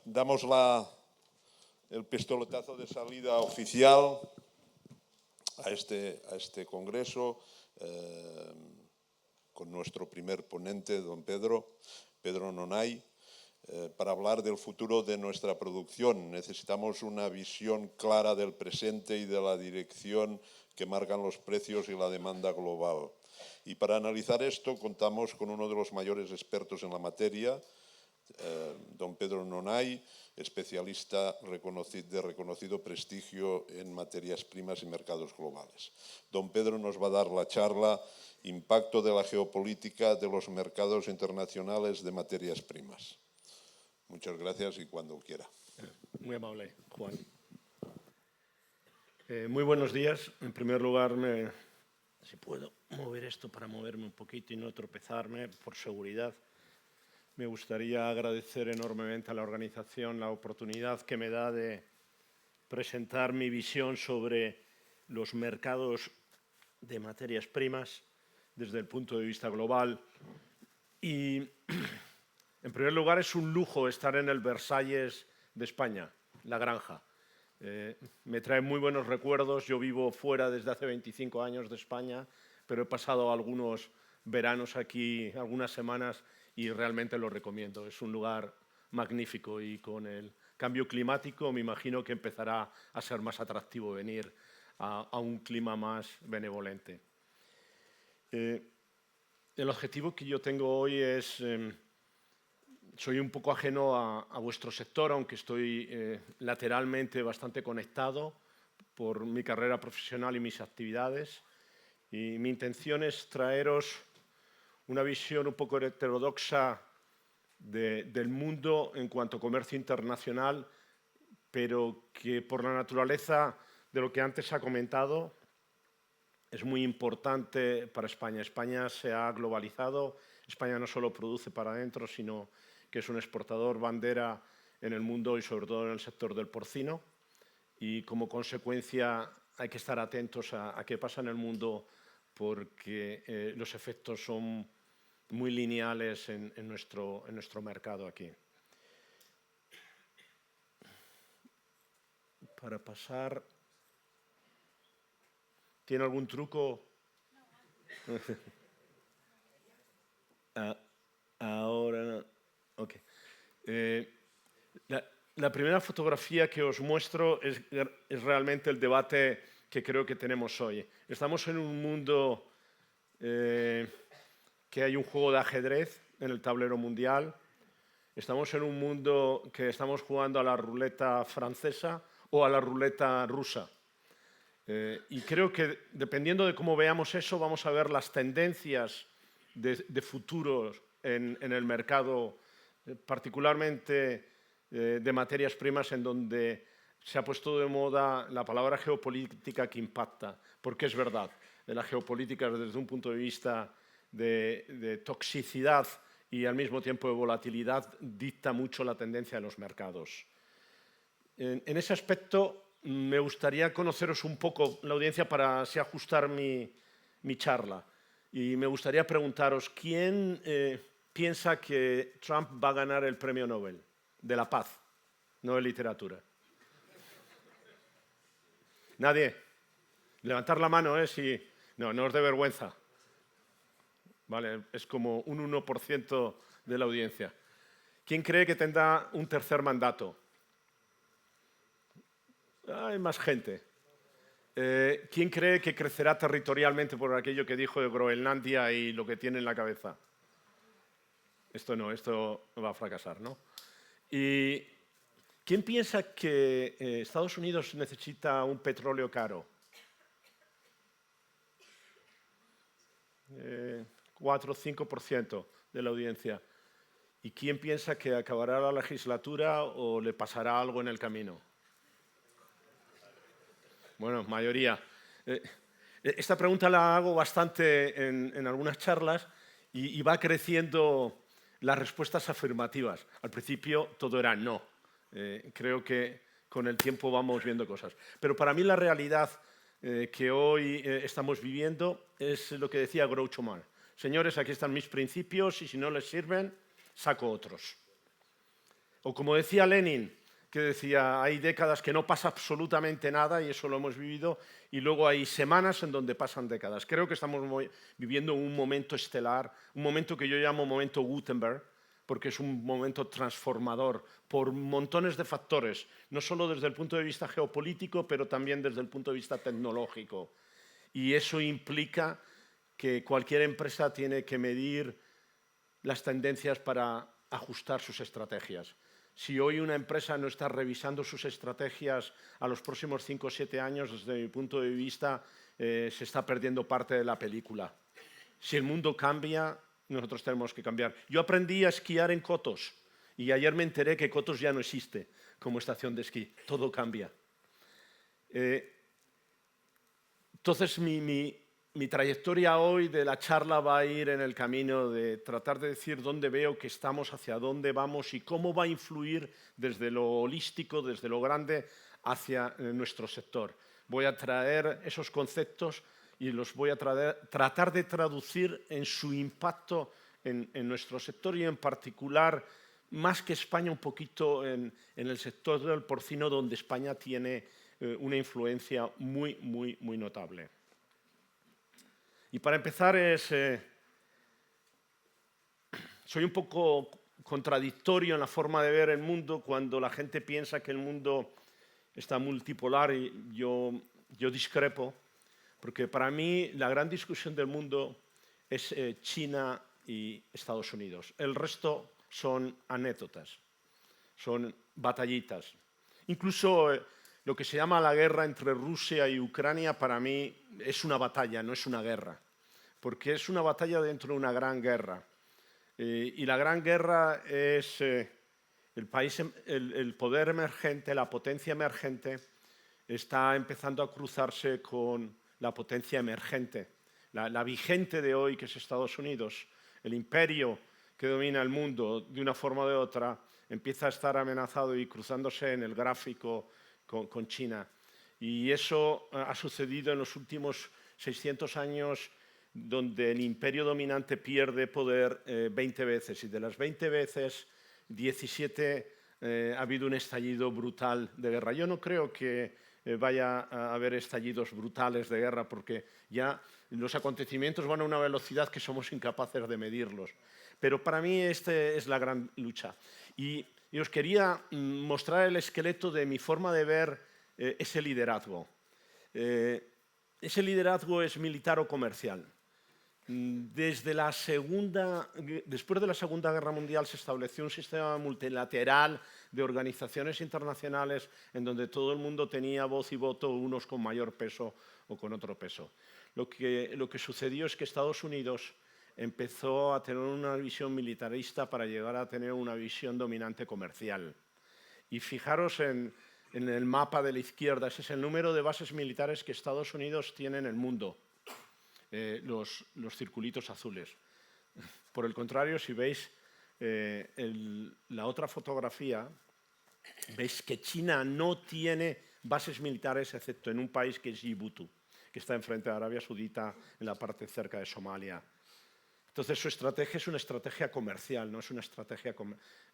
Damos el pistoletazo de salida oficial a este congreso con nuestro primer ponente, don Pedro Nonay, para hablar del futuro de nuestra producción. Necesitamos una visión clara del presente y de la dirección que marcan los precios y la demanda global. Y para analizar esto contamos con uno de los mayores expertos en la materia, don Pedro Nonay, especialista de reconocido prestigio en materias primas y mercados globales. Don Pedro nos va a dar la charla Impacto de la geopolítica de los mercados internacionales de materias primas. Muchas gracias y cuando quiera. Muy amable, Juan. Muy buenos días. En primer lugar, si puedo mover esto para moverme un poquito y no tropezarme por seguridad. Me gustaría agradecer enormemente a la organización la oportunidad que me da de presentar mi visión sobre los mercados de materias primas desde el punto de vista global. Y, en primer lugar, es un lujo estar en el Versalles de España, La Granja. Me trae muy buenos recuerdos. Yo vivo fuera desde hace 25 años de España, pero he pasado algunos veranos aquí, algunas semanas, y realmente lo recomiendo. Es un lugar magnífico y con el cambio climático me imagino que empezará a ser más atractivo venir a un clima más benevolente. El objetivo que yo tengo hoy es... soy un poco ajeno a vuestro sector, aunque estoy lateralmente bastante conectado por mi carrera profesional y mis actividades. Y mi intención es traeros una visión un poco heterodoxa del mundo en cuanto a comercio internacional, pero que por la naturaleza de lo que antes se ha comentado es muy importante para España. España se ha globalizado. España no solo produce para adentro, sino que es un exportador bandera en el mundo y sobre todo en el sector del porcino. Y como consecuencia hay que estar atentos a qué pasa en el mundo porque los efectos son muy lineales en nuestro mercado aquí. Para pasar... ¿Tiene algún truco? Ahora no. Ok. La primera fotografía que os muestro es realmente el debate que creo que tenemos hoy. Estamos en un mundo que hay un juego de ajedrez en el tablero mundial. Estamos en un mundo que estamos jugando a la ruleta francesa o a la ruleta rusa. Y creo que dependiendo de cómo veamos eso, vamos a ver las tendencias de futuros en el mercado, particularmente de materias primas, en donde se ha puesto de moda la palabra geopolítica que impacta, porque es verdad, la geopolítica desde un punto de vista de toxicidad y al mismo tiempo de volatilidad dicta mucho la tendencia de los mercados. En ese aspecto me gustaría conoceros un poco, la audiencia, para así ajustar mi charla. Y me gustaría preguntaros, ¿quién piensa que Trump va a ganar el premio Nobel de la Paz, no de literatura? ¿Nadie? Levantar la mano, si... No os dé vergüenza. Vale, es como un 1% de la audiencia. ¿Quién cree que tendrá un tercer mandato? Hay más gente. ¿Quién cree que crecerá territorialmente por aquello que dijo de Groenlandia y lo que tiene en la cabeza? Esto va a fracasar, ¿no? ¿Y quién piensa que Estados Unidos necesita un petróleo caro? 4 o 5% de la audiencia. ¿Y quién piensa que acabará la legislatura o le pasará algo en el camino? Bueno, mayoría. Esta pregunta la hago bastante en algunas charlas y va creciendo las respuestas afirmativas. Al principio todo era no. Creo que con el tiempo vamos viendo cosas. Pero para mí la realidad que hoy estamos viviendo es lo que decía Groucho Marx. Señores, aquí están mis principios y si no les sirven, saco otros. O como decía Lenin, que decía, hay décadas que no pasa absolutamente nada, y eso lo hemos vivido, y luego hay semanas en donde pasan décadas. Creo que estamos viviendo un momento estelar, un momento que yo llamo momento Gutenberg, porque es un momento transformador por montones de factores, no solo desde el punto de vista geopolítico, pero también desde el punto de vista tecnológico. Y eso implica que cualquier empresa tiene que medir las tendencias para ajustar sus estrategias. Si hoy una empresa no está revisando sus estrategias a los próximos 5 o 7 años, desde mi punto de vista, se está perdiendo parte de la película. Si el mundo cambia, nosotros tenemos que cambiar. Yo aprendí a esquiar en Cotos y ayer me enteré que Cotos ya no existe como estación de esquí. Todo cambia. Entonces, mi trayectoria hoy de la charla va a ir en el camino de tratar de decir dónde veo que estamos, hacia dónde vamos y cómo va a influir desde lo holístico, desde lo grande, hacia nuestro sector. Voy a traer esos conceptos y los voy a tratar de traducir en su impacto en nuestro sector y en particular, más que España, un poquito en el sector del porcino, donde España tiene una influencia muy, muy, muy notable. Y para empezar, soy un poco contradictorio en la forma de ver el mundo cuando la gente piensa que el mundo está multipolar y yo discrepo, porque para mí la gran discusión del mundo es China y Estados Unidos. El resto son anécdotas, son batallitas. Incluso lo que se llama la guerra entre Rusia y Ucrania para mí es una batalla, no es una guerra, porque es una batalla dentro de una gran guerra. Y la gran guerra es el poder emergente, la potencia emergente, está empezando a cruzarse con la potencia emergente. La vigente de hoy, que es Estados Unidos, el imperio que domina el mundo de una forma o de otra, empieza a estar amenazado y cruzándose en el gráfico con China. Y eso ha sucedido en los últimos 600 años, donde el imperio dominante pierde poder 20 veces, y de las 20 veces, 17 ha habido un estallido brutal de guerra. Yo no creo que vaya a haber estallidos brutales de guerra, porque ya los acontecimientos van a una velocidad que somos incapaces de medirlos. Pero para mí esta es la gran lucha. Y os quería mostrar el esqueleto de mi forma de ver ese liderazgo. Ese liderazgo es militar o comercial. Después de la Segunda Guerra Mundial se estableció un sistema multilateral de organizaciones internacionales en donde todo el mundo tenía voz y voto, unos con mayor peso o con otro peso. Lo que sucedió es que Estados Unidos empezó a tener una visión militarista para llegar a tener una visión dominante comercial. Y fijaros en el mapa de la izquierda, ese es el número de bases militares que Estados Unidos tiene en el mundo. Los circulitos azules. Por el contrario, si veis la otra fotografía, veis que China no tiene bases militares excepto en un país que es Djibouti, que está enfrente de Arabia Saudita, en la parte cerca de Somalia. Entonces su estrategia es una estrategia comercial, no es una estrategia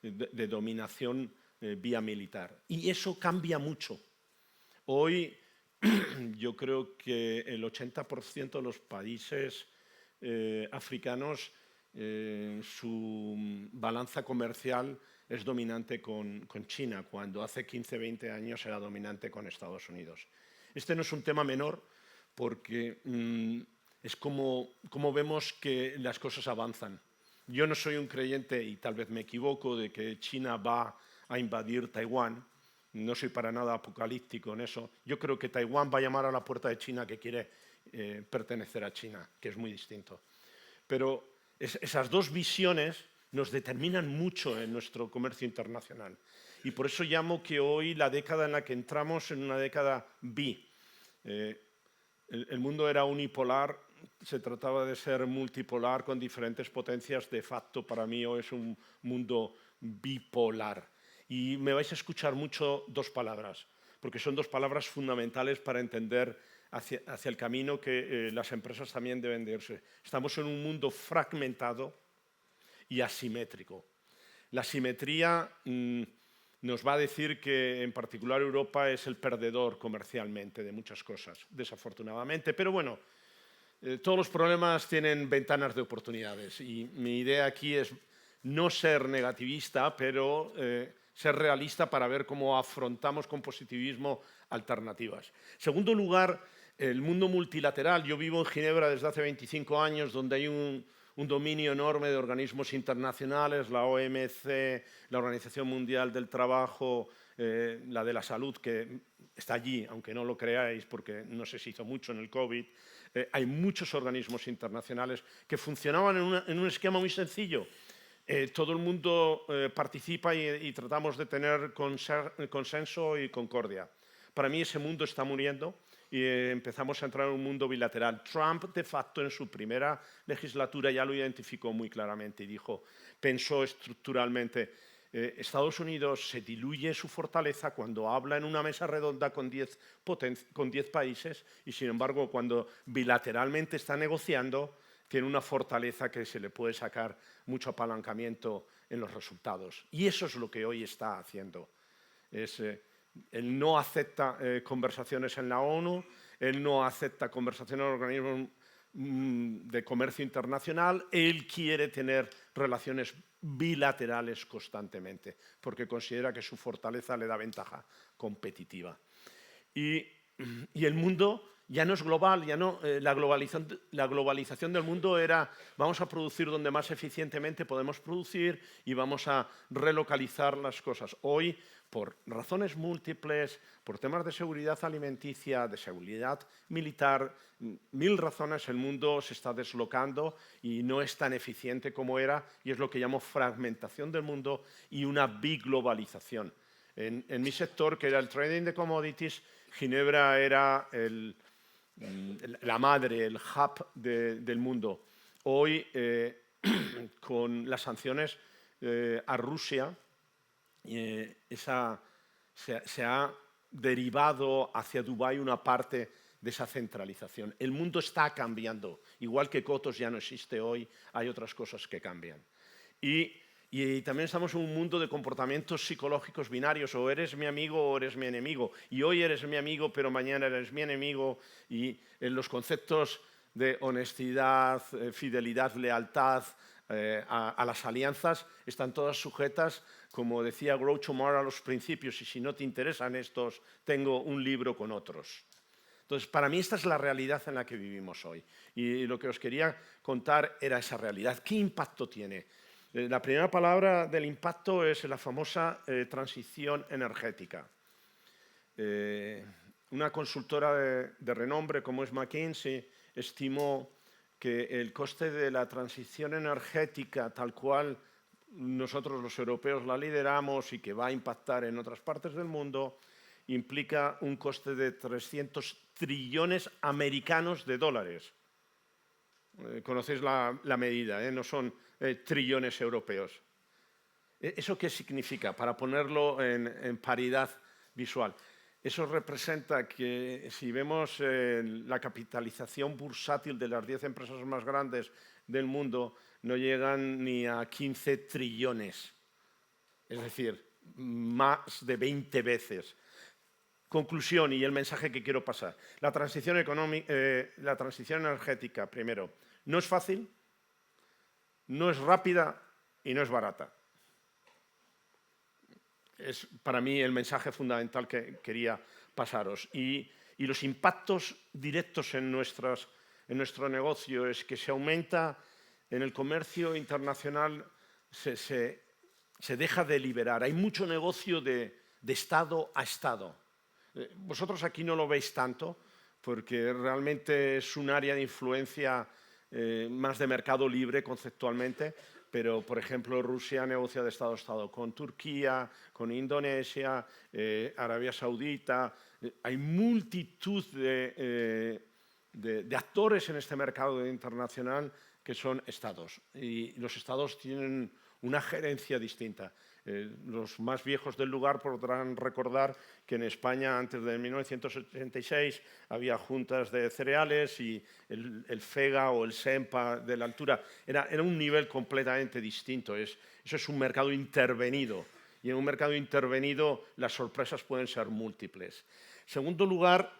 de dominación vía militar. Y eso cambia mucho. Hoy yo creo que el 80% de los países africanos, su balanza comercial es dominante con China, cuando hace 15, 20 años era dominante con Estados Unidos. Este no es un tema menor, porque es como vemos que las cosas avanzan. Yo no soy un creyente, y tal vez me equivoco, de que China va a invadir Taiwán. No soy para nada apocalíptico en eso. Yo creo que Taiwán va a llamar a la puerta de China que quiere pertenecer a China, que es muy distinto. Pero esas dos visiones nos determinan mucho en nuestro comercio internacional. Y por eso llamo que hoy la década en la que entramos en una década bi. El mundo era unipolar, se trataba de ser multipolar con diferentes potencias. De facto, para mí hoy es un mundo bipolar. Y me vais a escuchar mucho dos palabras, porque son dos palabras fundamentales para entender hacia el camino que las empresas también deben de irse. Estamos en un mundo fragmentado y asimétrico. La simetría nos va a decir que en particular Europa es el perdedor comercialmente de muchas cosas, desafortunadamente. Pero bueno, todos los problemas tienen ventanas de oportunidades y mi idea aquí es no ser negativista, pero ser realista para ver cómo afrontamos con positivismo alternativas. En segundo lugar, el mundo multilateral. Yo vivo en Ginebra desde hace 25 años, donde hay un dominio enorme de organismos internacionales, la OMC, la Organización Mundial del Trabajo, la de la Salud, que está allí, aunque no lo creáis, porque no se hizo mucho en el COVID. Hay muchos organismos internacionales que funcionaban en un esquema muy sencillo. Todo el mundo participa y tratamos de tener consenso y concordia. Para mí ese mundo está muriendo y empezamos a entrar en un mundo bilateral. Trump, de facto, en su primera legislatura ya lo identificó muy claramente y dijo, pensó estructuralmente, Estados Unidos se diluye su fortaleza cuando habla en una mesa redonda con 10 países y, sin embargo, cuando bilateralmente está negociando, tiene una fortaleza que se le puede sacar mucho apalancamiento en los resultados. Y eso es lo que hoy está haciendo. Él no acepta conversaciones en la ONU, él no acepta conversaciones en organismos de comercio internacional, él quiere tener relaciones bilaterales constantemente, porque considera que su fortaleza le da ventaja competitiva. Y el mundo ya no es global, ya no, la globalización del mundo era vamos a producir donde más eficientemente podemos producir y vamos a relocalizar las cosas. Hoy, por razones múltiples, por temas de seguridad alimenticia, de seguridad militar, 1000 razones, el mundo se está deslocando y no es tan eficiente como era, y es lo que llamo fragmentación del mundo y una biglobalización. En mi sector, que era el trading de commodities, Ginebra era la madre, el hub del mundo. Hoy, con las sanciones a Rusia, se ha derivado hacia Dubái una parte de esa centralización. El mundo está cambiando. Igual que Cotos ya no existe hoy, hay otras cosas que cambian. Y también estamos en un mundo de comportamientos psicológicos binarios, o eres mi amigo o eres mi enemigo. Y hoy eres mi amigo, pero mañana eres mi enemigo. Y en los conceptos de honestidad, fidelidad, lealtad, a las alianzas, están todas sujetas, como decía Groucho Marx, a los principios. Y si no te interesan estos, tengo un libro con otros. Entonces, para mí esta es la realidad en la que vivimos hoy. Y lo que os quería contar era esa realidad. ¿Qué impacto tiene? La primera palabra del impacto es la famosa transición energética. Una consultora de renombre como es McKinsey estimó que el coste de la transición energética tal cual nosotros los europeos la lideramos y que va a impactar en otras partes del mundo implica un coste de 300 trillones americanos de dólares. Conocéis la medida, no son trillones europeos. ¿Eso qué significa? Para ponerlo en paridad visual. Eso representa que si vemos la capitalización bursátil de las 10 empresas más grandes del mundo, no llegan ni a 15 trillones. Es decir, más de 20 veces. Conclusión y el mensaje que quiero pasar. La transición energética, primero, no es fácil, no es rápida y no es barata. Es para mí el mensaje fundamental que quería pasaros. Y los impactos directos en nuestro negocio es que se aumenta en el comercio internacional, se deja de liberar. Hay mucho negocio de Estado a Estado. Vosotros aquí no lo veis tanto, porque realmente es un área de influencia más de mercado libre conceptualmente, pero, por ejemplo, Rusia negocia de Estado a Estado con Turquía, con Indonesia, Arabia Saudita. Hay multitud de actores en este mercado internacional que son estados. Y los estados tienen una gerencia distinta. Los más viejos del lugar podrán recordar que en España, antes de 1986, había juntas de cereales y el FEGA o el SEMPA de la altura. Era un nivel completamente distinto. Eso es un mercado intervenido. Y en un mercado intervenido las sorpresas pueden ser múltiples. En segundo lugar,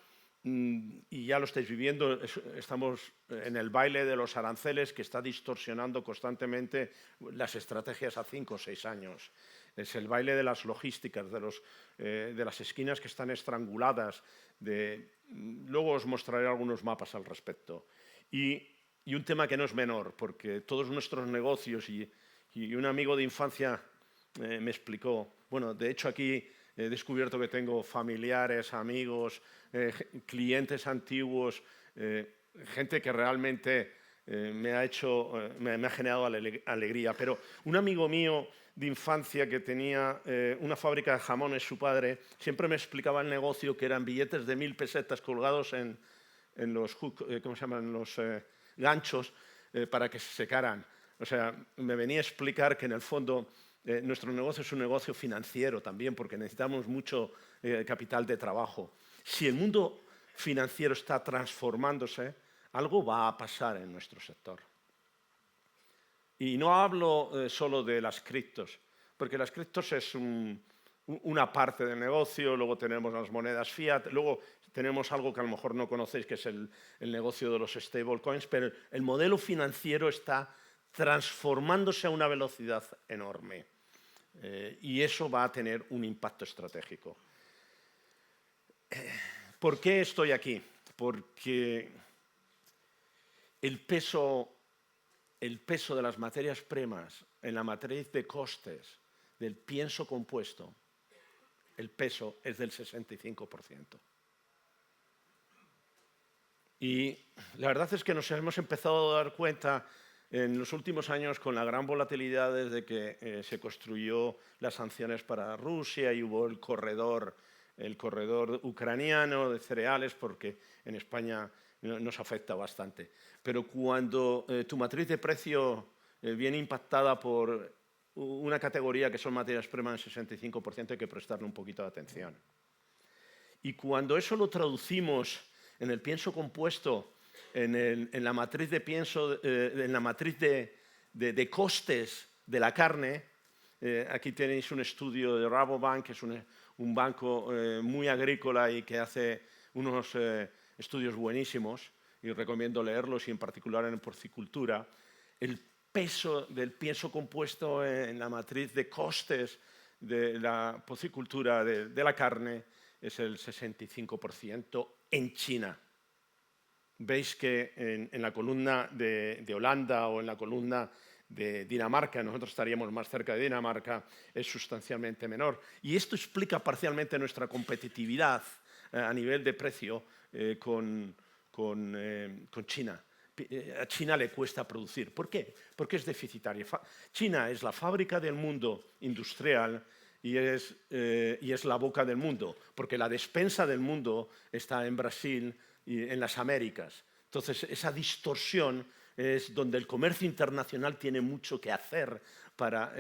y ya lo estáis viviendo, estamos en el baile de los aranceles que está distorsionando constantemente las estrategias a 5 o 6 años. Es el baile de las logísticas, de las esquinas que están estranguladas. Luego os mostraré algunos mapas al respecto. Y un tema que no es menor, porque todos nuestros negocios, y un amigo de infancia me explicó, bueno, de hecho aquí he descubierto que tengo familiares, amigos, clientes antiguos, gente que realmente me ha generado alegría. Pero un amigo mío de infancia que tenía una fábrica de jamones, su padre, siempre me explicaba el negocio, que eran billetes de 1000 pesetas colgados en los ¿cómo se llaman? Los ganchos para que se secaran. O sea, me venía a explicar que en el fondo nuestro negocio es un negocio financiero también, porque necesitamos mucho capital de trabajo. Si el mundo financiero está transformándose, algo va a pasar en nuestro sector. Y no hablo solo de las criptos, porque las criptos es una parte del negocio, luego tenemos las monedas fiat, luego tenemos algo que a lo mejor no conocéis, que es el negocio de los stablecoins, pero el modelo financiero está transformándose a una velocidad enorme. Y eso va a tener un impacto estratégico. ¿Por qué estoy aquí? Porque el peso de las materias primas en la matriz de costes del pienso compuesto, el peso es del 65%. Y la verdad es que nos hemos empezado a dar cuenta en los últimos años, con la gran volatilidad desde que se construyó las sanciones para Rusia y hubo el corredor ucraniano de cereales, porque en España nos afecta bastante. Pero cuando tu matriz de precio viene impactada por una categoría que son materias primas en 65%, hay que prestarle un poquito de atención. Y cuando eso lo traducimos en el pienso compuesto, en la matriz de pienso, en la matriz de costes de la carne, aquí tenéis un estudio de Rabobank, que es un banco muy agrícola y que hace unos estudios buenísimos, y recomiendo leerlos, y en particular en porcicultura. El peso del pienso compuesto en la matriz de costes de la porcicultura de la carne es el 65% en China. Veis que en la columna de Holanda o en la columna de Dinamarca, nosotros estaríamos más cerca de Dinamarca, es sustancialmente menor. Y esto explica parcialmente nuestra competitividad a nivel de precio con China. A China le cuesta producir. ¿Por qué? Porque es deficitaria. China es la fábrica del mundo industrial y es la boca del mundo, porque la despensa del mundo está en Brasil y en las Américas. Entonces, esa distorsión es donde el comercio internacional tiene mucho que hacer para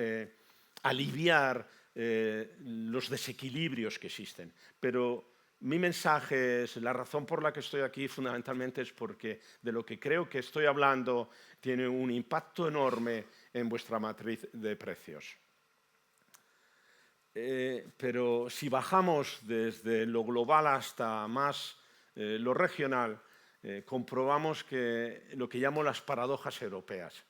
aliviar los desequilibrios que existen. Pero mi mensaje es, la razón por la que estoy aquí fundamentalmente es porque de lo que creo que estoy hablando tiene un impacto enorme en vuestra matriz de precios. Pero si bajamos desde lo global hasta más lo regional, comprobamos que lo que llamo las paradojas europeas.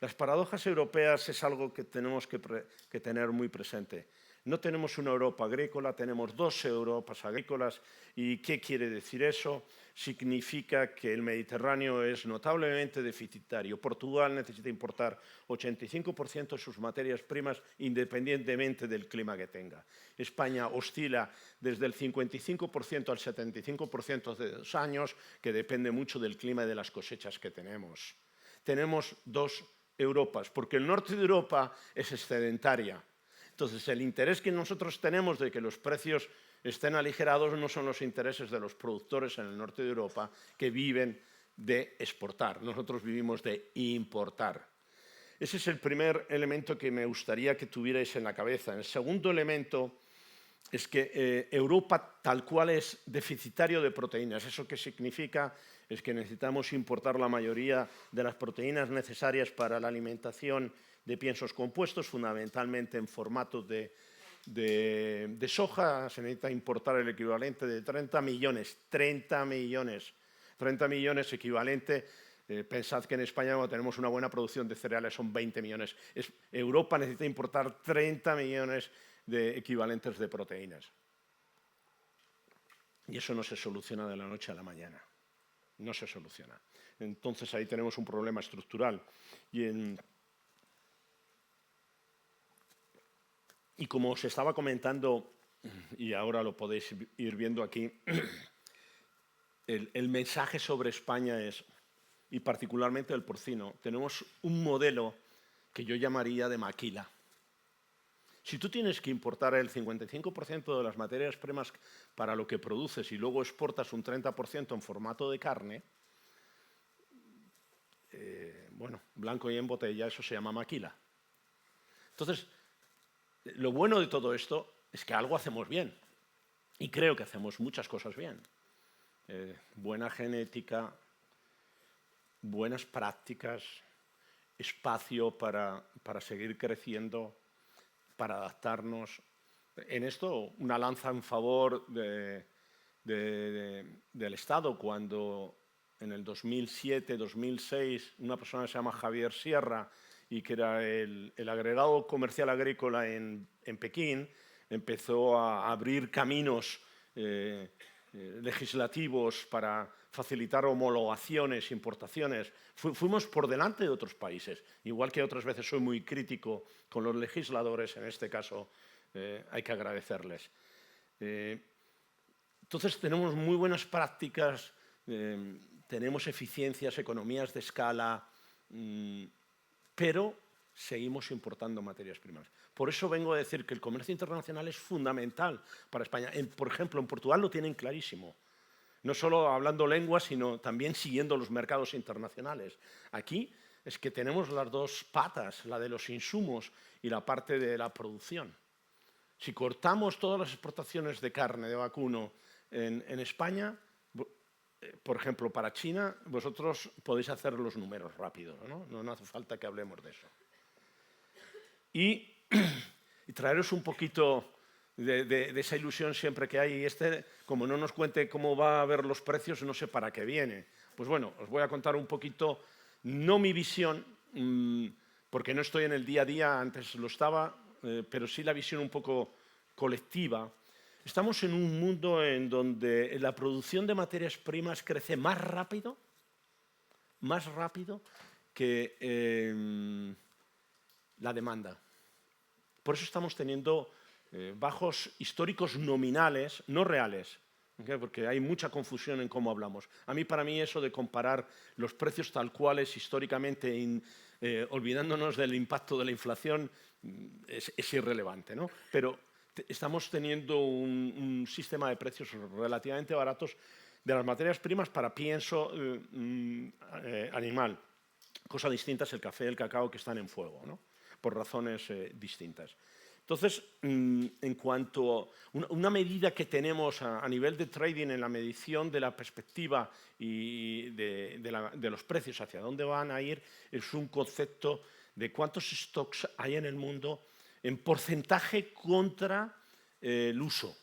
Las paradojas europeas es algo que tenemos que tener muy presente. No tenemos una Europa agrícola, tenemos dos Europas agrícolas. ¿Y qué quiere decir eso? Significa que el Mediterráneo es notablemente deficitario. Portugal necesita importar 85% de sus materias primas independientemente del clima que tenga. España oscila desde el 55% al 75% de 2 años, que depende mucho del clima y de las cosechas que tenemos. Tenemos dos Europas, porque el norte de Europa es excedentaria. Entonces, el interés que nosotros tenemos de que los precios estén aligerados no son los intereses de los productores en el norte de Europa, que viven de exportar. Nosotros vivimos de importar. Ese es el primer elemento que me gustaría que tuvierais en la cabeza. El segundo elemento es que Europa, tal cual, es deficitario de proteínas. ¿Eso qué significa? Es que necesitamos importar la mayoría de las proteínas necesarias para la alimentación de piensos compuestos, fundamentalmente en formato de de soja se necesita importar el equivalente de 30 millones. 30 millones equivalente. Pensad que en España, cuando tenemos una buena producción de cereales, son 20 millones. Europa necesita importar 30 millones de equivalentes de proteínas. Y eso no se soluciona de la noche a la mañana. No se soluciona. Entonces ahí tenemos un problema estructural. Y como os estaba comentando, y ahora lo podéis ir viendo aquí, el mensaje sobre España es, y particularmente el porcino, tenemos un modelo que yo llamaría de maquila. Si tú tienes que importar el 55% de las materias primas para lo que produces y luego exportas un 30% en formato de carne, bueno, blanco y en botella, eso se llama maquila. Entonces, lo bueno de todo esto es que algo hacemos bien. Y creo que hacemos muchas cosas bien. Buena genética, buenas prácticas, espacio para seguir creciendo, para adaptarnos. En esto, una lanza en favor del Estado, cuando en el 2007-2006 una persona que se llama Javier Sierra y que era el agregado comercial agrícola en Pekín, empezó a abrir caminos legislativos para facilitar homologaciones, importaciones. Fuimos por delante de otros países. Igual que otras veces soy muy crítico con los legisladores, en este caso hay que agradecerles. Entonces tenemos muy buenas prácticas, tenemos eficiencias, economías de escala, pero seguimos importando materias primas. Por eso vengo a decir que el comercio internacional es fundamental para España. Por ejemplo, en Portugal lo tienen clarísimo. No solo hablando lenguas, sino también siguiendo los mercados internacionales. Aquí es que tenemos las dos patas, la de los insumos y la parte de la producción. Si cortamos todas las exportaciones de carne de vacuno en España, por ejemplo, para China, vosotros podéis hacer los números rápidos, ¿no? No hace falta que hablemos de eso. Y traeros un poquito de esa ilusión siempre que hay. Como no nos cuente cómo va a ver los precios, no sé para qué viene. Pues bueno, os voy a contar un poquito, no mi visión, porque no estoy en el día a día, antes lo estaba, pero sí la visión un poco colectiva. Estamos en un mundo en donde la producción de materias primas crece más rápido que la demanda. Por eso estamos teniendo bajos históricos nominales, no reales, ¿okay? Porque hay mucha confusión en cómo hablamos. Para mí eso de comparar los precios tal cuales históricamente, olvidándonos del impacto de la inflación, es irrelevante, ¿no? Pero estamos teniendo un sistema de precios relativamente baratos de las materias primas para pienso animal. Cosa distinta es el café y el cacao, que están en fuego, ¿no? Por razones distintas. Entonces, en cuanto a una medida que tenemos a nivel de trading en la medición de la perspectiva y de los precios, hacia dónde van a ir, es un concepto de cuántos stocks hay en el mundo en porcentaje contra el uso.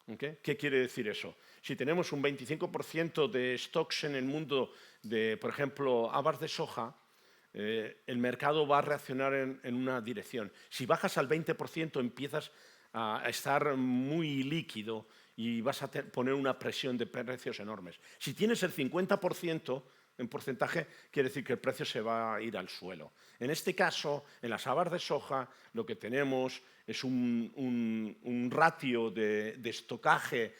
¿Okay? ¿Qué quiere decir eso? Si tenemos un 25% de stocks en el mundo de, por ejemplo, habas de soja, el mercado va a reaccionar en una dirección. Si bajas al 20%, empiezas a estar muy líquido y vas a poner una presión de precios enormes. Si tienes el 50% en porcentaje, quiere decir que el precio se va a ir al suelo. En este caso, en las habas de soja, lo que tenemos es un ratio de estocaje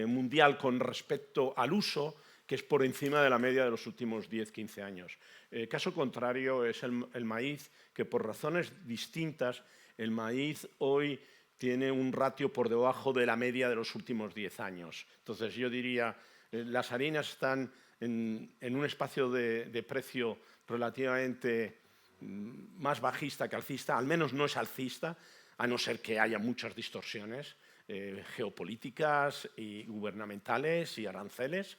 mundial con respecto al uso que es por encima de la media de los últimos 10-15 años. Caso contrario es el maíz, que por razones distintas, el maíz hoy tiene un ratio por debajo de la media de los últimos 10 años. Entonces yo diría, las harinas están en un espacio de precio relativamente más bajista que alcista, al menos no es alcista, a no ser que haya muchas distorsiones geopolíticas y gubernamentales y aranceles,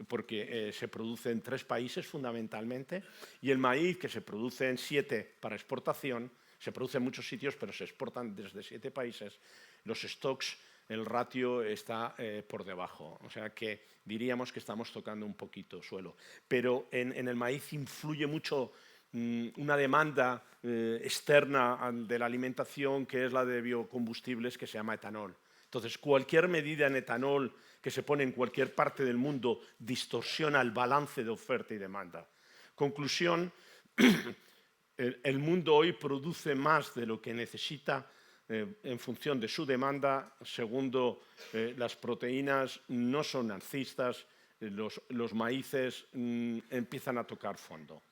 porque se produce en 3 países fundamentalmente, y el maíz, que se produce en 7 para exportación, Se produce en muchos sitios, pero se exportan desde 7 países. Los stocks, el ratio está por debajo. O sea que diríamos que estamos tocando un poquito suelo. Pero en el maíz influye mucho una demanda externa de la alimentación, que es la de biocombustibles, que se llama etanol. Entonces, cualquier medida en etanol que se pone en cualquier parte del mundo distorsiona el balance de oferta y demanda. Conclusión, el mundo hoy produce más de lo que necesita en función de su demanda. Segundo, las proteínas no son alcistas, los maíces empiezan a tocar fondo.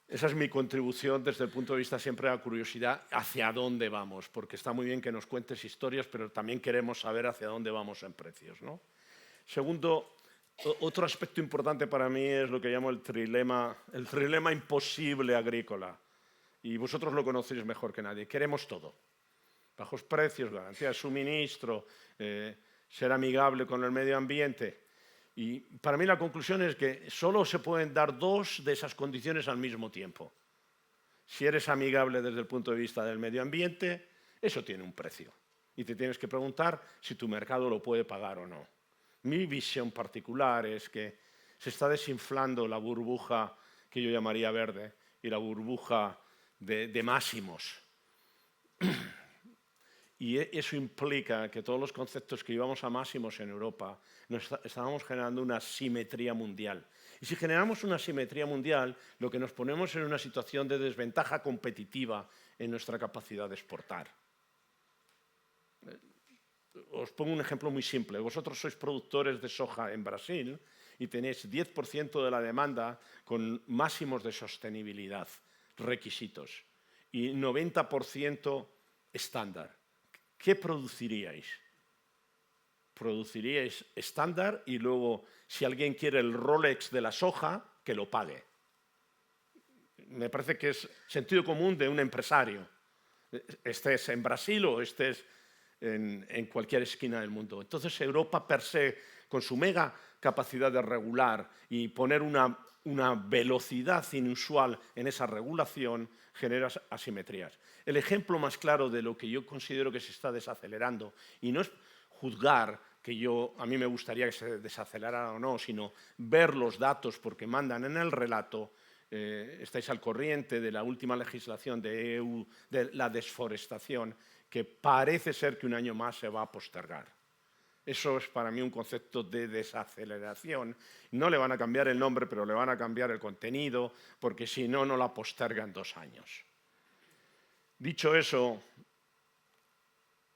Esa es mi contribución desde el punto de vista siempre de la curiosidad hacia dónde vamos, porque está muy bien que nos cuentes historias, pero también queremos saber hacia dónde vamos en precios, ¿no? Segundo, otro aspecto importante para mí es lo que llamo el trilema imposible agrícola. Y vosotros lo conocéis mejor que nadie. Queremos todo. Bajos precios, garantía de suministro, ser amigable con el medio ambiente. Y para mí la conclusión es que solo se pueden dar 2 de esas condiciones al mismo tiempo. Si eres amigable desde el punto de vista del medio ambiente, eso tiene un precio. Y te tienes que preguntar si tu mercado lo puede pagar o no. Mi visión particular es que se está desinflando la burbuja que yo llamaría verde y la burbuja de máximos. Y eso implica que todos los conceptos que llevamos a máximos en Europa estábamos generando una simetría mundial. Y si generamos una simetría mundial, lo que nos ponemos es en una situación de desventaja competitiva en nuestra capacidad de exportar. Os pongo un ejemplo muy simple. Vosotros sois productores de soja en Brasil y tenéis 10% de la demanda con máximos de sostenibilidad, requisitos, y 90% estándar. ¿Qué produciríais? Produciríais estándar y luego, si alguien quiere el Rolex de la soja, que lo pague. Me parece que es sentido común de un empresario. Estés en Brasil o estés en cualquier esquina del mundo. Entonces, Europa per se, con su mega capacidad de regular y poner una velocidad inusual en esa regulación, genera asimetrías. El ejemplo más claro de lo que yo considero que se está desacelerando, y no es juzgar que a mí me gustaría que se desacelerara o no, sino ver los datos porque mandan en el relato. Estáis al corriente de la última legislación de EU de la desforestación, que parece ser que un año más se va a postergar. Eso es para mí un concepto de desaceleración. No le van a cambiar el nombre, pero le van a cambiar el contenido, porque si no, no la postergan 2 años. Dicho eso,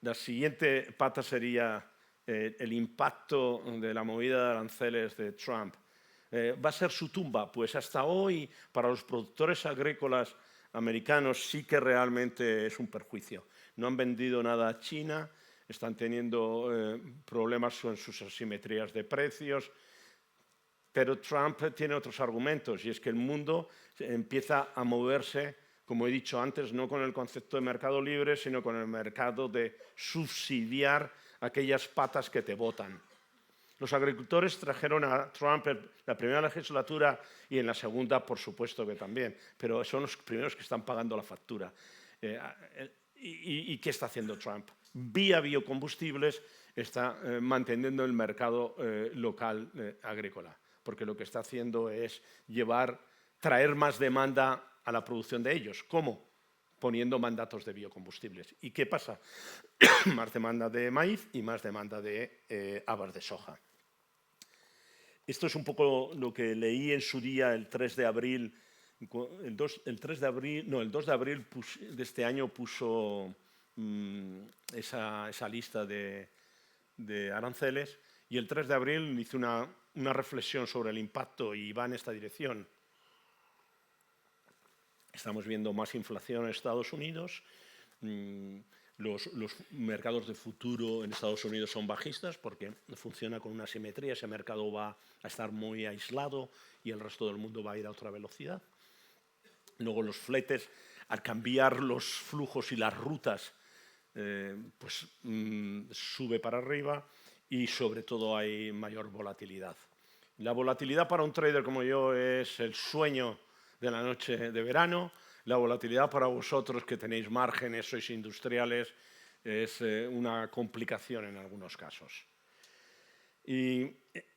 la siguiente pata sería el impacto de la movida de aranceles de Trump. ¿Va a ser su tumba? Pues hasta hoy, para los productores agrícolas americanos, sí que realmente es un perjuicio. No han vendido nada a China, están teniendo problemas con sus asimetrías de precios, pero Trump tiene otros argumentos, y es que el mundo empieza a moverse, como he dicho antes, no con el concepto de mercado libre, sino con el mercado de subsidiar aquellas patas que te botan. Los agricultores trajeron a Trump en la primera legislatura y en la segunda, por supuesto que también, pero son los primeros que están pagando la factura. ¿Y qué está haciendo Trump? Vía biocombustibles está manteniendo el mercado local agrícola, porque lo que está haciendo es traer más demanda a la producción de ellos. ¿Cómo? Poniendo mandatos de biocombustibles. ¿Y qué pasa? Más demanda de maíz y más demanda de habas de soja. Esto es un poco lo que leí en su día el 3 de abril. El 2 de abril de este año puso esa lista de aranceles, y el 3 de abril hizo una reflexión sobre el impacto y va en esta dirección. Estamos viendo más inflación en Estados Unidos. Los mercados de futuro en Estados Unidos son bajistas porque funciona con una simetría. Ese mercado va a estar muy aislado y el resto del mundo va a ir a otra velocidad. Luego los fletes, al cambiar los flujos y las rutas, sube para arriba, y sobre todo hay mayor volatilidad. La volatilidad para un trader como yo es el sueño de la noche de verano. La volatilidad para vosotros que tenéis márgenes, sois industriales, es una complicación en algunos casos. Y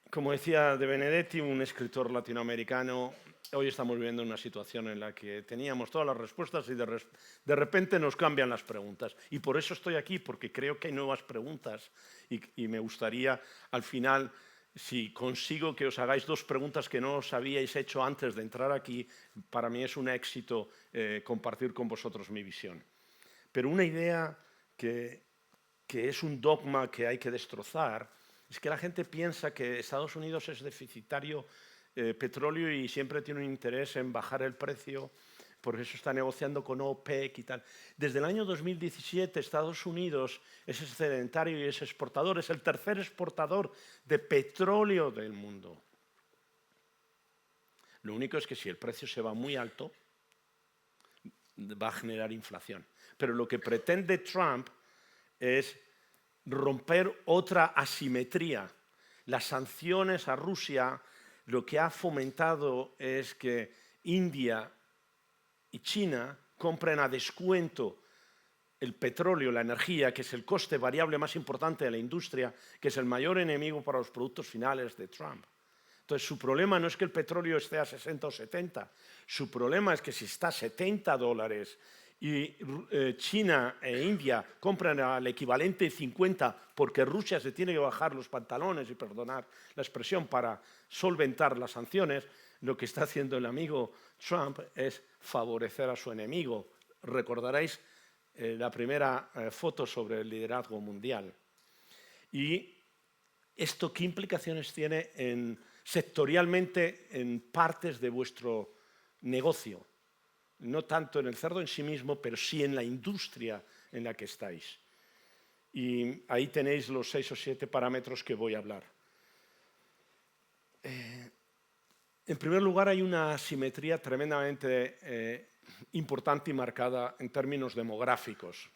como decía De Benedetti, un escritor latinoamericano, hoy estamos viviendo una situación en la que teníamos todas las respuestas y de repente nos cambian las preguntas. Y por eso estoy aquí, porque creo que hay nuevas preguntas y me gustaría al final, si consigo que os hagáis 2 preguntas que no os habíais hecho antes de entrar aquí, para mí es un éxito compartir con vosotros mi visión. Pero una idea que es un dogma que hay que destrozar es que la gente piensa que Estados Unidos es deficitario petróleo y siempre tiene un interés en bajar el precio, por eso está negociando con OPEC y tal. Desde el año 2017 Estados Unidos es excedentario y es exportador, es el tercer exportador de petróleo del mundo. Lo único es que si el precio se va muy alto, va a generar inflación. Pero lo que pretende Trump es romper otra asimetría. Las sanciones a Rusia lo que ha fomentado es que India y China compren a descuento el petróleo, la energía, que es el coste variable más importante de la industria, que es el mayor enemigo para los productos finales de Trump. Entonces, su problema no es que el petróleo esté a 60 o 70, su problema es que si está a $70 y China e India compran al equivalente 50 porque Rusia se tiene que bajar los pantalones, y perdonar la expresión, para solventar las sanciones, lo que está haciendo el amigo Trump es favorecer a su enemigo. Recordaréis la primera foto sobre el liderazgo mundial. ¿Y esto qué implicaciones tiene sectorialmente en partes de vuestro negocio? No tanto en el cerdo en sí mismo, pero sí en la industria en la que estáis. Y ahí tenéis los 6 o 7 parámetros que voy a hablar. En primer lugar, hay una asimetría tremendamente importante y marcada en términos demográficos.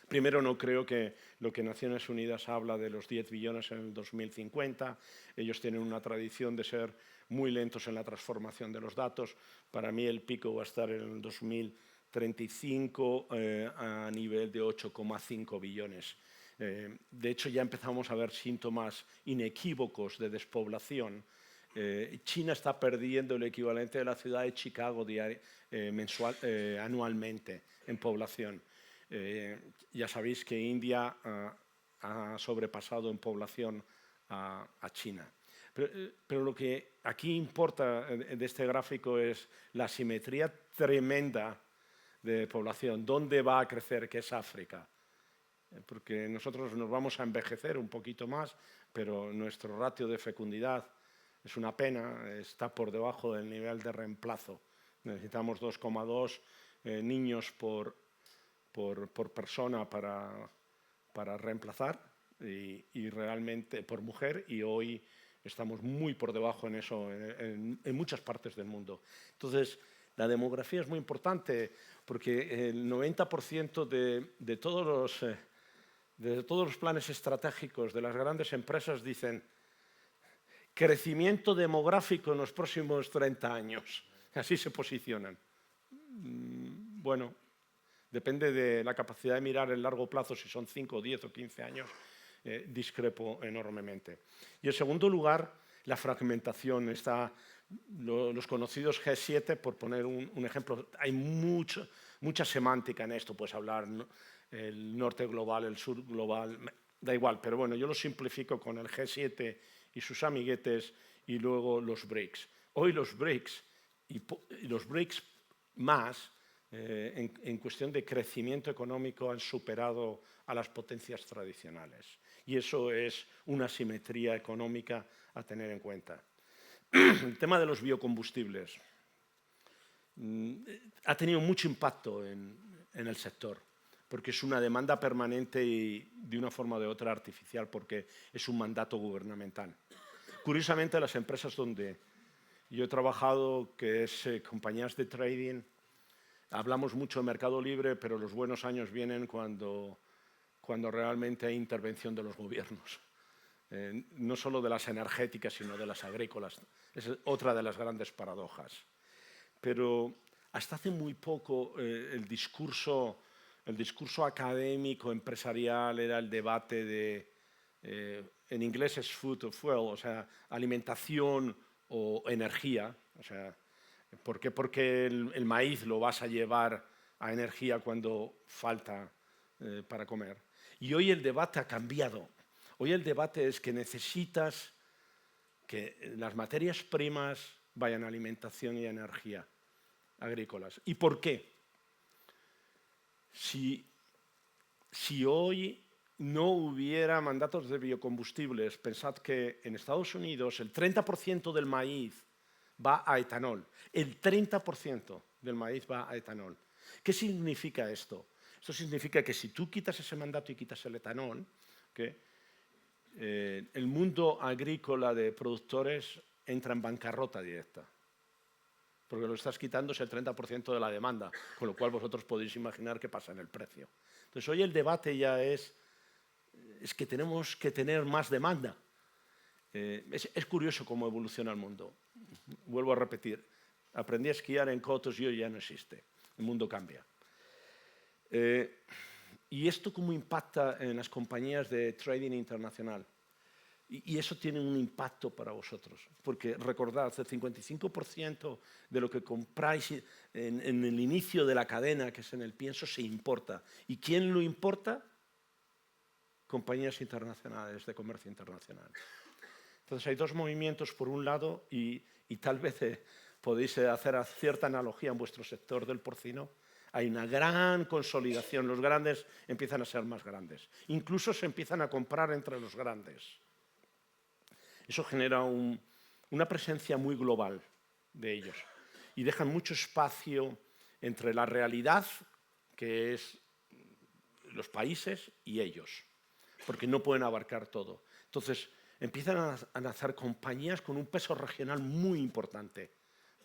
Primero, no creo que lo que Naciones Unidas habla de los 10 billones en el 2050, ellos tienen una tradición de ser muy lentos en la transformación de los datos. Para mí el pico va a estar en el 2035 a nivel de 8,5 billones. De hecho, ya empezamos a ver síntomas inequívocos de despoblación. China está perdiendo el equivalente de la ciudad de Chicago anualmente en población. Ya sabéis que India ha sobrepasado en población a China. Pero lo que aquí importa de este gráfico es la asimetría tremenda de población. ¿Dónde va a crecer? Que es África. Porque nosotros nos vamos a envejecer un poquito más, pero nuestro ratio de fecundidad es una pena, está por debajo del nivel de reemplazo. Necesitamos 2,2 niños por persona para reemplazar y realmente por mujer, y hoy estamos muy por debajo en eso en muchas partes del mundo. Entonces, la demografía es muy importante porque el 90% de todos los planes estratégicos de las grandes empresas dicen crecimiento demográfico en los próximos 30 años. Así se posicionan. Bueno, depende de la capacidad de mirar el largo plazo, si son 5, 10 o 15 años, discrepo enormemente. Y en segundo lugar, la fragmentación. Los conocidos G7, por poner un ejemplo, hay mucha semántica en esto, puedes hablar el norte global, el sur global, da igual, pero bueno, yo lo simplifico con el G7 y sus amiguetes y luego los BRICS. Hoy los BRICS y los BRICS más, en cuestión de crecimiento económico, han superado a las potencias tradicionales. Y eso es una asimetría económica a tener en cuenta. El tema de los biocombustibles ha tenido mucho impacto en el sector, porque es una demanda permanente y de una forma o de otra artificial, porque es un mandato gubernamental. Curiosamente, las empresas donde yo he trabajado, que es compañías de trading, hablamos mucho de mercado libre, pero los buenos años vienen cuando realmente hay intervención de los gobiernos. No solo de las energéticas, sino de las agrícolas. Es otra de las grandes paradojas. Pero hasta hace muy poco el discurso académico, empresarial, era el debate de, en inglés es food or fuel, o sea, alimentación o energía. O sea, ¿por qué? Porque el maíz lo vas a llevar a energía cuando falta para comer. Y hoy el debate ha cambiado. Hoy el debate es que necesitas que las materias primas vayan a alimentación y a energía agrícolas. ¿Y por qué? Si hoy no hubiera mandatos de biocombustibles, pensad que en Estados Unidos el 30% del maíz va a etanol. El 30% del maíz va a etanol. ¿Qué significa esto? Esto significa que si tú quitas ese mandato y quitas el etanol, el mundo agrícola de productores entra en bancarrota directa, porque lo estás quitando es el 30% de la demanda, con lo cual vosotros podéis imaginar qué pasa en el precio. Entonces hoy el debate ya es que tenemos que tener más demanda. Es curioso cómo evoluciona el mundo. Vuelvo a repetir, aprendí a esquiar en cotos y hoy ya no existe. El mundo cambia. ¿Y esto cómo impacta en las compañías de trading internacional? Y eso tiene un impacto para vosotros, porque recordad, el 55% de lo que compráis en el inicio de la cadena, que es en el pienso, se importa. ¿Y quién lo importa? Compañías internacionales de comercio internacional. Entonces hay dos movimientos por un lado y tal vez podéis hacer cierta analogía en vuestro sector del porcino. Hay una gran consolidación, los grandes empiezan a ser más grandes. Incluso se empiezan a comprar entre los grandes. Eso genera una presencia muy global de ellos y dejan mucho espacio entre la realidad, que es los países, y ellos, porque no pueden abarcar todo. Entonces, empiezan a nacer compañías con un peso regional muy importante,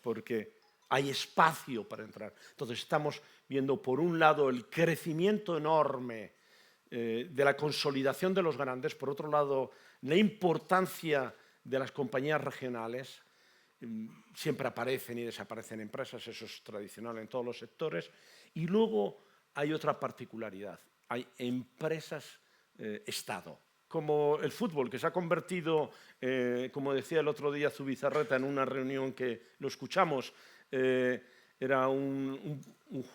porque hay espacio para entrar. Entonces, estamos viendo, por un lado, el crecimiento enorme de la consolidación de los grandes, por otro lado, la importancia de las compañías regionales. Siempre aparecen y desaparecen empresas, eso es tradicional en todos los sectores. Y luego hay otra particularidad, hay empresas Estado, como el fútbol, que se ha convertido, como decía el otro día Zubizarreta en una reunión que lo escuchamos, era un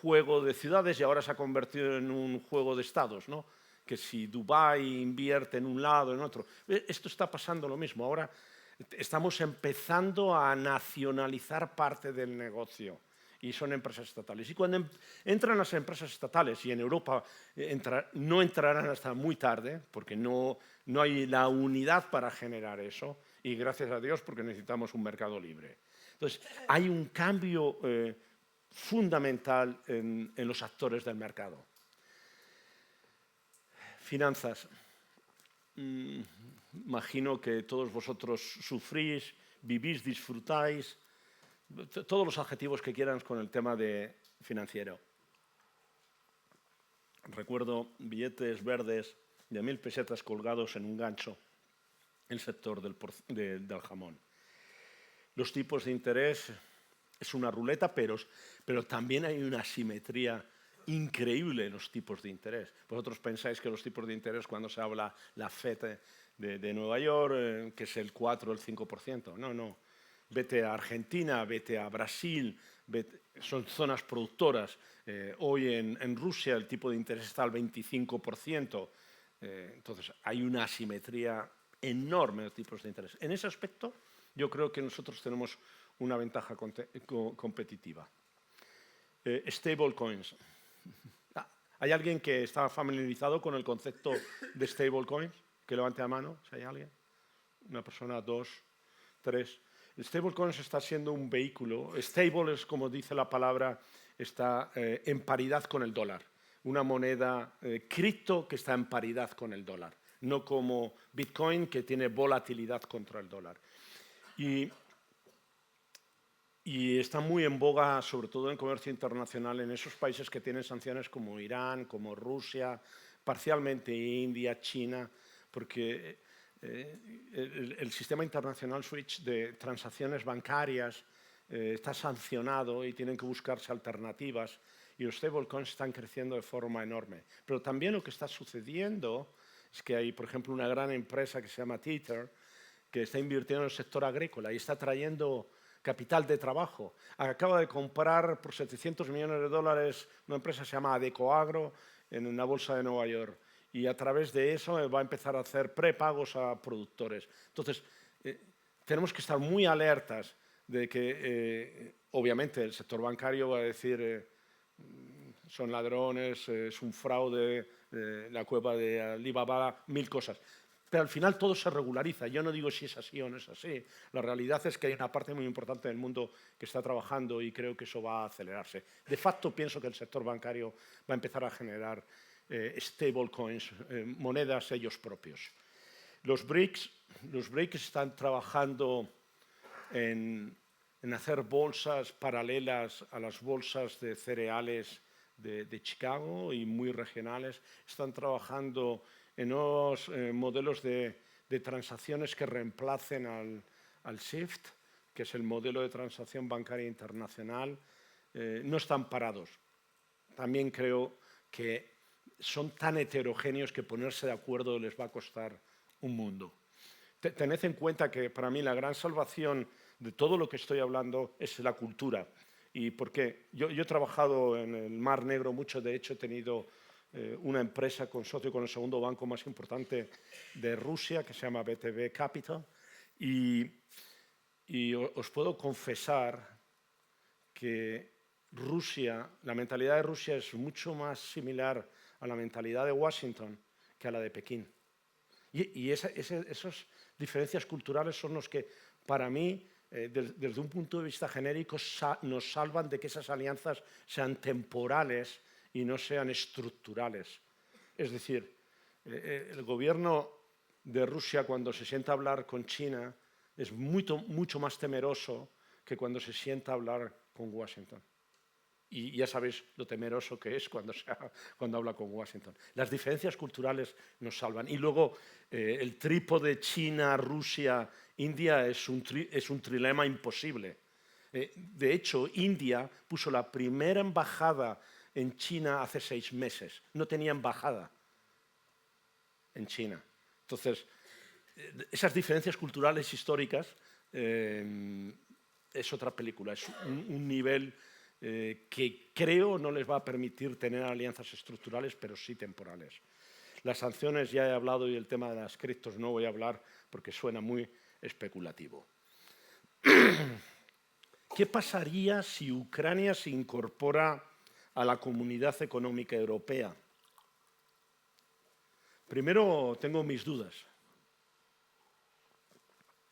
juego de ciudades y ahora se ha convertido en un juego de estados, ¿no? Que si Dubái invierte en un lado, en otro. Esto está pasando lo mismo. Ahora estamos empezando a nacionalizar parte del negocio y son empresas estatales. Y cuando entran las empresas estatales, y en Europa no entrarán hasta muy tarde, porque no hay la unidad para generar eso, y gracias a Dios porque necesitamos un mercado libre. Entonces, hay un cambio fundamental en los actores del mercado. Finanzas. Imagino que todos vosotros sufrís, vivís, disfrutáis, todos los adjetivos que quieran con el tema de financiero. Recuerdo billetes verdes de 1.000 pesetas colgados en un gancho, el sector del jamón. Los tipos de interés es una ruleta, pero también hay una asimetría increíble en los tipos de interés. Vosotros pensáis que los tipos de interés, cuando se habla la FED de Nueva York, que es el 4 o el 5%. No. Vete a Argentina, vete a Brasil, son zonas productoras. Hoy en Rusia el tipo de interés está al 25%. Entonces hay una asimetría enorme de tipos de interés. En ese aspecto yo creo que nosotros tenemos una ventaja competitiva. Stable coins. ¿Hay alguien que está familiarizado con el concepto de stable coins? Que levante la mano, si hay alguien. Una persona, dos, tres. El stablecoin está siendo un vehículo. Stable es, como dice la palabra, está en paridad con el dólar. Una moneda cripto que está en paridad con el dólar. No como Bitcoin, que tiene volatilidad contra el dólar. Y está muy en boga, sobre todo en comercio internacional, en esos países que tienen sanciones como Irán, como Rusia, parcialmente India, China, porque el sistema internacional SWIFT de transacciones bancarias está sancionado y tienen que buscarse alternativas, y los stablecoins están creciendo de forma enorme. Pero también lo que está sucediendo es que hay, por ejemplo, una gran empresa que se llama Tether, que está invirtiendo en el sector agrícola y está trayendo capital de trabajo. Acaba de comprar por 700 millones de dólares una empresa que se llama Adecoagro en la bolsa de Nueva York. Y a través de eso va a empezar a hacer prepagos a productores. Entonces, tenemos que estar muy alertas de que, obviamente, el sector bancario va a decir son ladrones, es un fraude, la cueva de Alibaba, 1000 cosas. Pero al final todo se regulariza. Yo no digo si es así o no es así. La realidad es que hay una parte muy importante del mundo que está trabajando y creo que eso va a acelerarse. De facto, pienso que el sector bancario va a empezar a generar stablecoins, monedas ellos propios. Los BRICS están trabajando en hacer bolsas paralelas a las bolsas de cereales de Chicago y muy regionales. Están trabajando en nuevos modelos de transacciones que reemplacen al SWIFT, que es el modelo de transacción bancaria internacional. No están parados. También creo que son tan heterogéneos que ponerse de acuerdo les va a costar un mundo. Tened en cuenta que para mí la gran salvación de todo lo que estoy hablando es la cultura. ¿Y por qué? Yo he trabajado en el Mar Negro mucho, de hecho he tenido una empresa consorcio con el segundo banco más importante de Rusia, que se llama BTV Capital, y os puedo confesar que la mentalidad de Rusia es mucho más similar a la mentalidad de Washington que a la de Pekín. Y esas diferencias culturales son los que, para mí, desde un punto de vista genérico, nos salvan de que esas alianzas sean temporales y no sean estructurales. Es decir, el gobierno de Rusia, cuando se sienta a hablar con China, es mucho más temeroso que cuando se sienta a hablar con Washington. Y ya sabéis lo temeroso que es cuando habla con Washington. Las diferencias culturales nos salvan. Y luego el trípode China, Rusia, India es un trilema imposible. De hecho, India puso la primera embajada en China hace 6 meses. No tenía embajada en China. Entonces, esas diferencias culturales históricas es otra película, es un nivel que creo no les va a permitir tener alianzas estructurales, pero sí temporales. Las sanciones ya he hablado y el tema de las criptos no voy a hablar porque suena muy especulativo. ¿Qué pasaría si Ucrania se incorpora a la Comunidad Económica Europea? Primero, tengo mis dudas.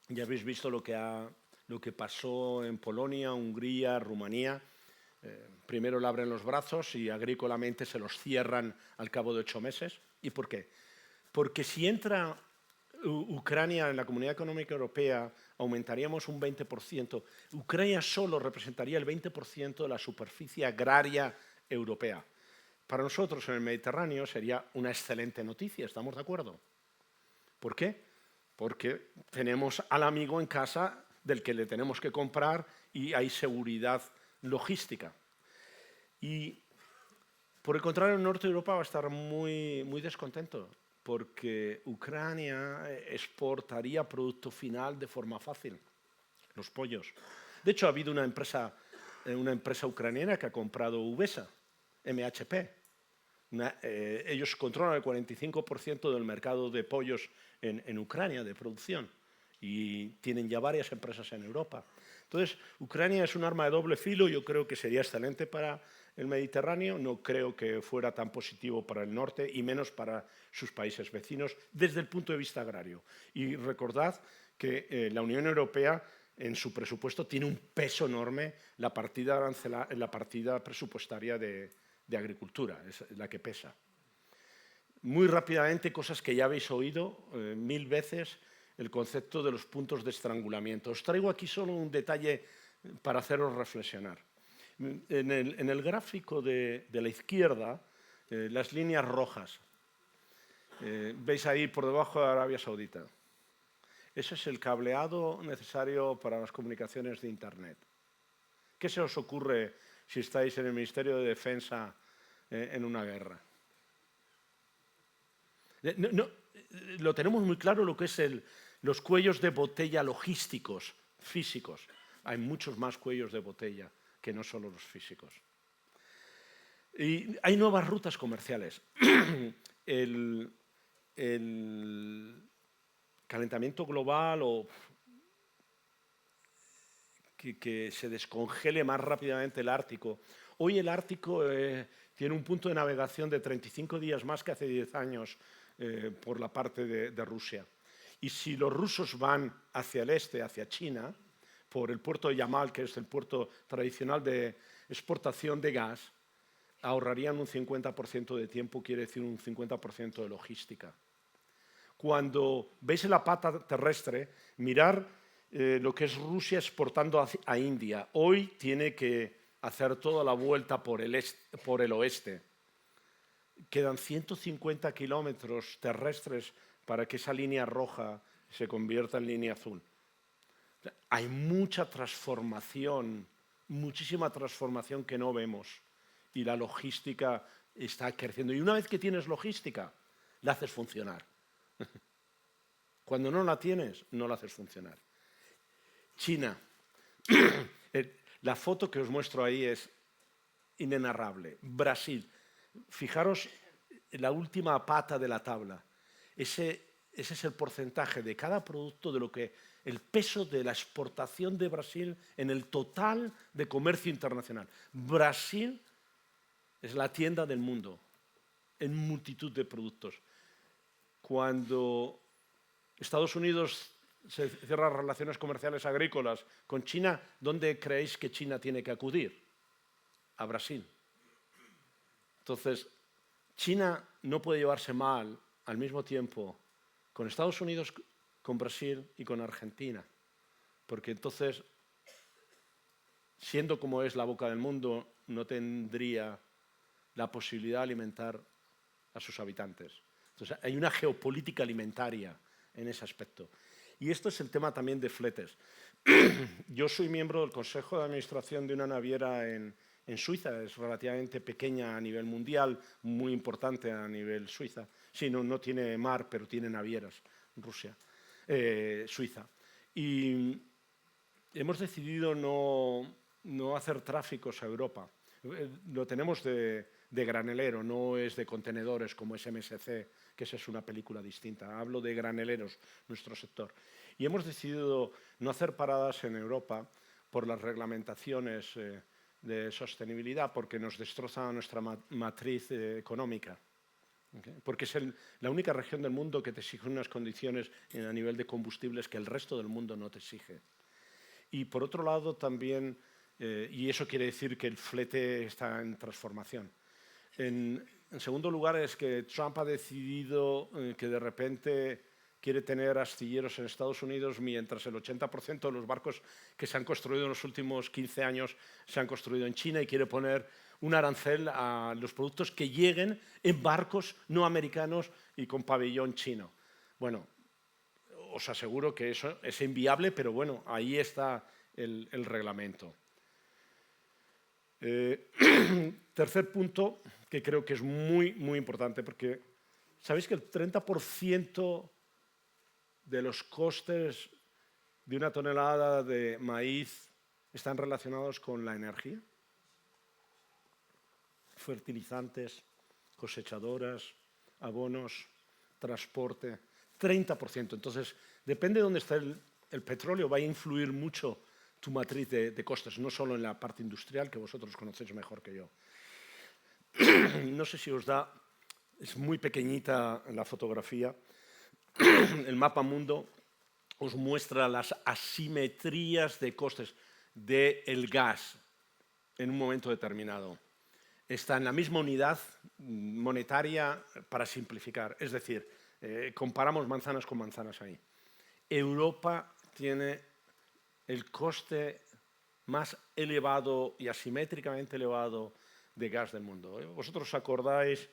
Ya habéis visto lo que pasó en Polonia, Hungría, Rumanía. Primero le abren los brazos y agrícolamente se los cierran al cabo de 8 meses. ¿Y por qué? Porque si entra Ucrania en la Comunidad Económica Europea, aumentaríamos un 20%. Ucrania solo representaría el 20% de la superficie agraria europea. Para nosotros en el Mediterráneo sería una excelente noticia, ¿estamos de acuerdo? ¿Por qué? Porque tenemos al amigo en casa del que le tenemos que comprar y hay seguridad logística. Y por el contrario, el norte de Europa va a estar muy, muy descontento porque Ucrania exportaría producto final de forma fácil, los pollos. De hecho, ha habido una empresa ucraniana que ha comprado Uvesa, MHP. Ellos controlan el 45% del mercado de pollos en Ucrania, de producción, y tienen ya varias empresas en Europa. Entonces, Ucrania es un arma de doble filo, yo creo que sería excelente para el Mediterráneo, no creo que fuera tan positivo para el norte y menos para sus países vecinos desde el punto de vista agrario. Y recordad que la Unión Europea en su presupuesto tiene un peso enorme la partida presupuestaria de agricultura, es la que pesa. Muy rápidamente, cosas que ya habéis oído 1000 veces, el concepto de los puntos de estrangulamiento. Os traigo aquí solo un detalle para haceros reflexionar. En el gráfico de la izquierda, las líneas rojas, veis ahí por debajo de Arabia Saudita. Ese es el cableado necesario para las comunicaciones de Internet. ¿Qué se os ocurre si estáis en el Ministerio de Defensa en una guerra? Lo tenemos muy claro lo que es los cuellos de botella logísticos, físicos. Hay muchos más cuellos de botella que no solo los físicos. Y hay nuevas rutas comerciales. El calentamiento global o que se descongele más rápidamente el Ártico. Hoy el Ártico tiene un punto de navegación de 35 días más que hace 10 años por la parte de Rusia. Y si los rusos van hacia el este, hacia China, por el puerto de Yamal, que es el puerto tradicional de exportación de gas, ahorrarían un 50% de tiempo, quiere decir un 50% de logística. Cuando veis la pata terrestre, mirar lo que es Rusia exportando a India. Hoy tiene que hacer toda la vuelta por el oeste. Quedan 150 kilómetros terrestres para que esa línea roja se convierta en línea azul. Hay mucha transformación, muchísima transformación que no vemos y la logística está creciendo. Y una vez que tienes logística, la haces funcionar. Cuando no la tienes, no la haces funcionar. China. La foto que os muestro ahí es inenarrable. Brasil. Fijaros la última pata de la tabla. Ese es el porcentaje de cada producto de lo que el peso de la exportación de Brasil en el total de comercio internacional. Brasil es la tienda del mundo en multitud de productos. Cuando Estados Unidos se cierra relaciones comerciales agrícolas con China, ¿dónde creéis que China tiene que acudir? A Brasil. Entonces, China no puede llevarse mal al mismo tiempo con Estados Unidos, con Brasil y con Argentina, porque entonces, siendo como es la boca del mundo, no tendría la posibilidad de alimentar a sus habitantes. Entonces, hay una geopolítica alimentaria en ese aspecto. Y esto es el tema también de fletes. Yo soy miembro del Consejo de Administración de una naviera en Suiza, es relativamente pequeña a nivel mundial, muy importante a nivel Suiza. Sí, no tiene mar, pero tiene navieras, Suiza. Y hemos decidido no hacer tráficos a Europa. Lo tenemos de granelero, no es de contenedores como es MSC, que esa es una película distinta. Hablo de graneleros, nuestro sector. Y hemos decidido no hacer paradas en Europa por las reglamentaciones de sostenibilidad, porque nos destroza nuestra matriz económica. ¿Okay? Porque es la única región del mundo que te exige unas condiciones a nivel de combustibles que el resto del mundo no te exige. Y por otro lado también, y eso quiere decir que el flete está en transformación. En segundo lugar es que Trump ha decidido que de repente quiere tener astilleros en Estados Unidos mientras el 80% de los barcos que se han construido en los últimos 15 años se han construido en China y quiere poner un arancel a los productos que lleguen en barcos no americanos y con pabellón chino. Bueno, os aseguro que eso es inviable, pero bueno, ahí está el reglamento. Tercer punto, que creo que es muy, muy importante, porque sabéis que el 30% de los costes de una tonelada de maíz están relacionados con la energía. Fertilizantes, cosechadoras, abonos, transporte, 30%. Entonces, depende de dónde está el petróleo, va a influir mucho tu matriz de costes, no solo en la parte industrial, que vosotros conocéis mejor que yo. No sé si os da, es muy pequeñita la fotografía, el mapa mundo os muestra las asimetrías de costes del gas en un momento determinado. Está en la misma unidad monetaria para simplificar, es decir, comparamos manzanas con manzanas ahí. Europa tiene el coste más elevado y asimétricamente elevado de gas del mundo. Vosotros os acordáis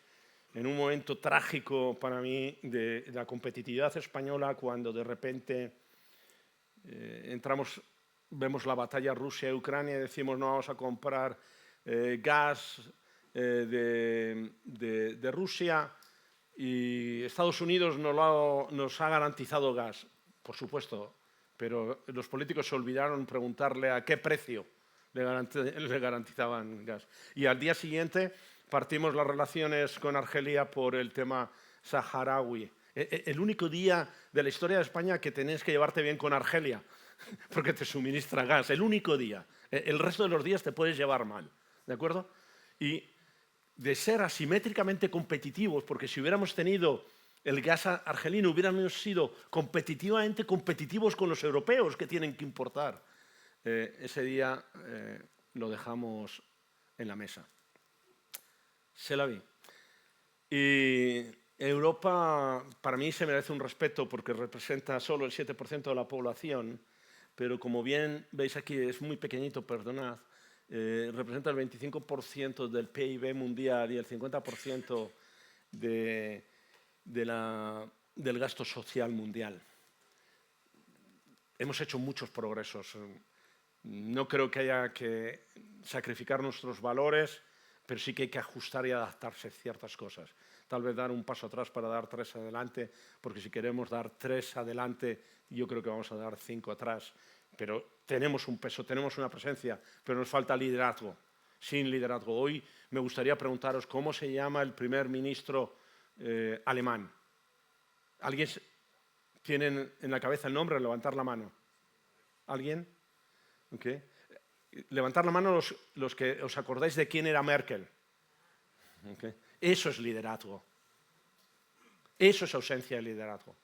en un momento trágico para mí de la competitividad española cuando de repente entramos vemos la batalla Rusia-Ucrania y decimos no vamos a comprar gas de Rusia, y Estados Unidos nos ha garantizado gas, por supuesto, pero los políticos se olvidaron preguntarle a qué precio le garantizaban gas. Y al día siguiente partimos las relaciones con Argelia por el tema saharaui. El único día de la historia de España que tenéis que llevarte bien con Argelia, porque te suministra gas, el único día. El resto de los días te puedes llevar mal, ¿de acuerdo? Y de ser asimétricamente competitivos, porque si hubiéramos tenido el gas argelino hubiéramos sido competitivamente competitivos con los europeos que tienen que importar. Ese día lo dejamos en la mesa. Se la vi. Y Europa, para mí, se merece un respeto porque representa solo el 7% de la población, pero como bien veis aquí, es muy pequeñito, perdonad, representa el 25% del PIB mundial y el 50% del gasto social mundial. Hemos hecho muchos progresos. No creo que haya que sacrificar nuestros valores, pero sí que hay que ajustar y adaptarse a ciertas cosas. Tal vez dar un paso atrás para dar 3 adelante, porque si queremos dar 3 adelante, yo creo que vamos a dar 5 atrás. Pero tenemos un peso, tenemos una presencia, pero nos falta liderazgo. Sin liderazgo. Hoy me gustaría preguntaros cómo se llama el primer ministro alemán. ¿Alguien tiene en la cabeza el nombre? Levantar la mano. ¿Alguien? Okay. Levantar la mano los que os acordáis de quién era Merkel. Okay. Eso es liderazgo. Eso es ausencia de liderazgo.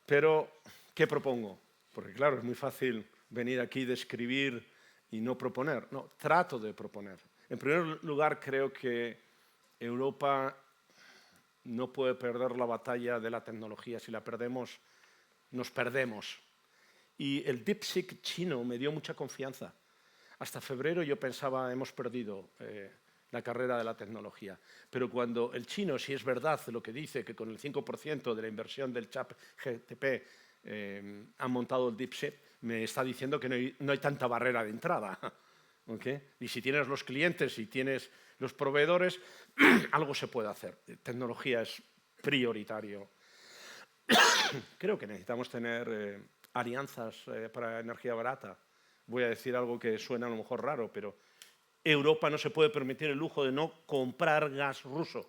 Pero, ¿qué propongo? Porque claro, es muy fácil venir aquí, describir y no proponer. No, trato de proponer. En primer lugar, creo que Europa no puede perder la batalla de la tecnología. Si la perdemos, nos perdemos. Y el DeepSeek chino me dio mucha confianza. Hasta febrero yo pensaba, hemos perdido la carrera de la tecnología. Pero cuando el chino, si es verdad lo que dice, que con el 5% de la inversión del ChatGPT han montado el DeepSeek, me está diciendo que no hay tanta barrera de entrada. ¿Okay? Y si tienes los clientes y tienes los proveedores, algo se puede hacer. Tecnología es prioritario. Creo que necesitamos tener alianzas para energía barata. Voy a decir algo que suena a lo mejor raro, pero Europa no se puede permitir el lujo de no comprar gas ruso.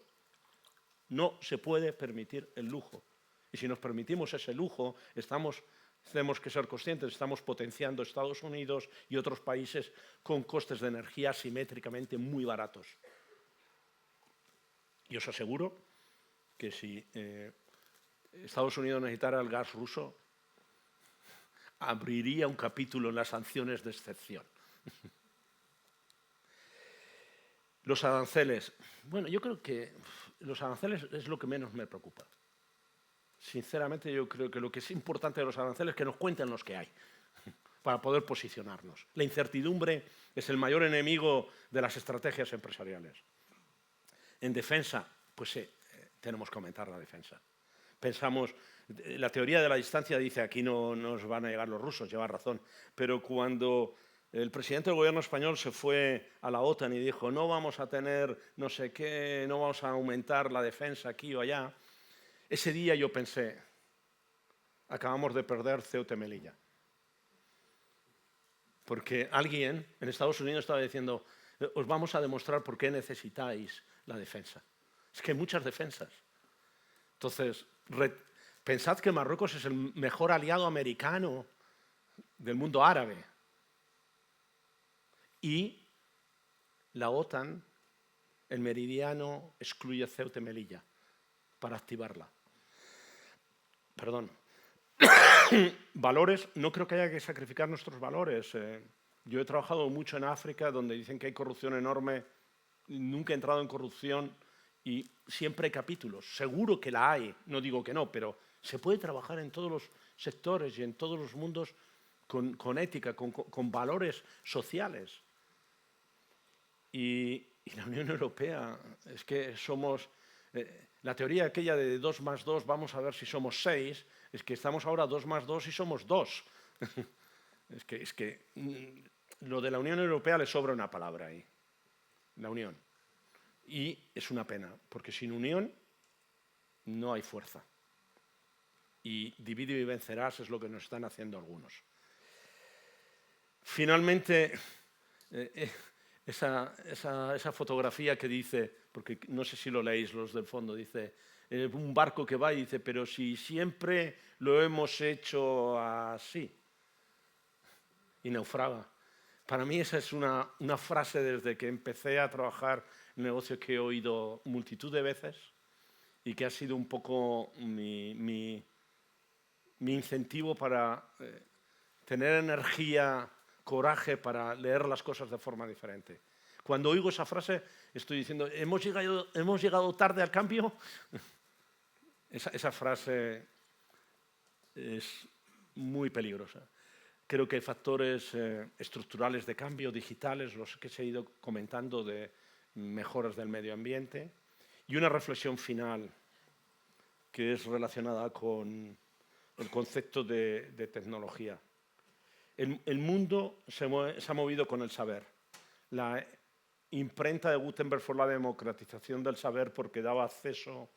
No se puede permitir el lujo. Y si nos permitimos ese lujo, tenemos que ser conscientes, estamos potenciando Estados Unidos y otros países con costes de energía asimétricamente muy baratos. Y os aseguro que si Estados Unidos necesitara el gas ruso, abriría un capítulo en las sanciones de excepción. Los aranceles. Bueno, yo creo que los aranceles es lo que menos me preocupa. Sinceramente, yo creo que lo que es importante de los aranceles es que nos cuenten los que hay para poder posicionarnos. La incertidumbre es el mayor enemigo de las estrategias empresariales. En defensa, pues tenemos que aumentar la defensa. Pensamos, la teoría de la distancia dice aquí no nos van a llegar los rusos, lleva razón, pero cuando el presidente del gobierno español se fue a la OTAN y dijo no vamos a tener no sé qué, no vamos a aumentar la defensa aquí o allá, ese día yo pensé, acabamos de perder Ceuta y Melilla. Porque alguien en Estados Unidos estaba diciendo, os vamos a demostrar por qué necesitáis la defensa. Es que hay muchas defensas. Entonces, pensad que Marruecos es el mejor aliado americano del mundo árabe. Y la OTAN, el meridiano, excluye Ceuta y Melilla para activarla. Perdón. Valores, no creo que haya que sacrificar nuestros valores. Yo he trabajado mucho en África, donde dicen que hay corrupción enorme. Nunca he entrado en corrupción y siempre hay capítulos. Seguro que la hay, no digo que no, pero se puede trabajar en todos los sectores y en todos los mundos con ética, con valores sociales. Y la Unión Europea, es que somos La teoría aquella de 2 más 2, vamos a ver si somos 6, es que estamos ahora 2 más 2 y somos 2. es que lo de la Unión Europea le sobra una palabra ahí, la unión. Y es una pena, porque sin unión no hay fuerza. Y divide y vencerás es lo que nos están haciendo algunos. Finalmente, esa fotografía que dice, porque no sé si lo leéis los del fondo, dice, un barco que va y dice, pero si siempre lo hemos hecho así, y naufraga. Para mí esa es una frase desde que empecé a trabajar en negocio que he oído multitud de veces y que ha sido un poco mi incentivo para tener energía, coraje para leer las cosas de forma diferente. Cuando oigo esa frase estoy diciendo, ¿hemos llegado tarde al cambio? Esa frase es muy peligrosa. Creo que hay factores estructurales de cambio, digitales, los que se he ido comentando, de mejoras del medio ambiente. Y una reflexión final que es relacionada con el concepto de tecnología. El mundo se ha movido con el saber. La imprenta de Gutenberg fue la democratización del saber porque daba acceso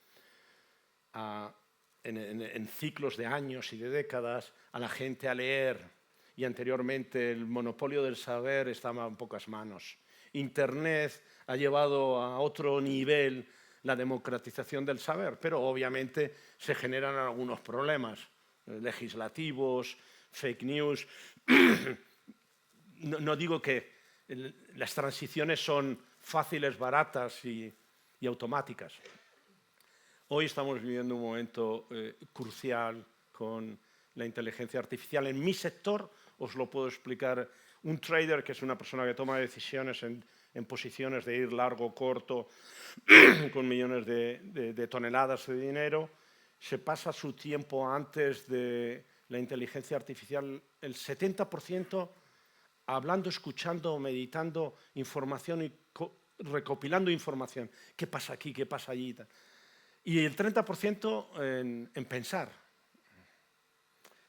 en ciclos de años y de décadas a la gente a leer, y anteriormente el monopolio del saber estaba en pocas manos. Internet ha llevado a otro nivel la democratización del saber, pero obviamente se generan algunos problemas legislativos, fake news. No digo que las transiciones son fáciles, baratas y automáticas. Hoy estamos viviendo un momento crucial con la inteligencia artificial. En mi sector, os lo puedo explicar, un trader, que es una persona que toma decisiones en posiciones de ir largo o corto, con millones de toneladas de dinero, se pasa su tiempo antes de la inteligencia artificial, el 70% hablando, escuchando, meditando información y recopilando información. ¿Qué pasa aquí? ¿Qué pasa allí? Y el 30% en pensar.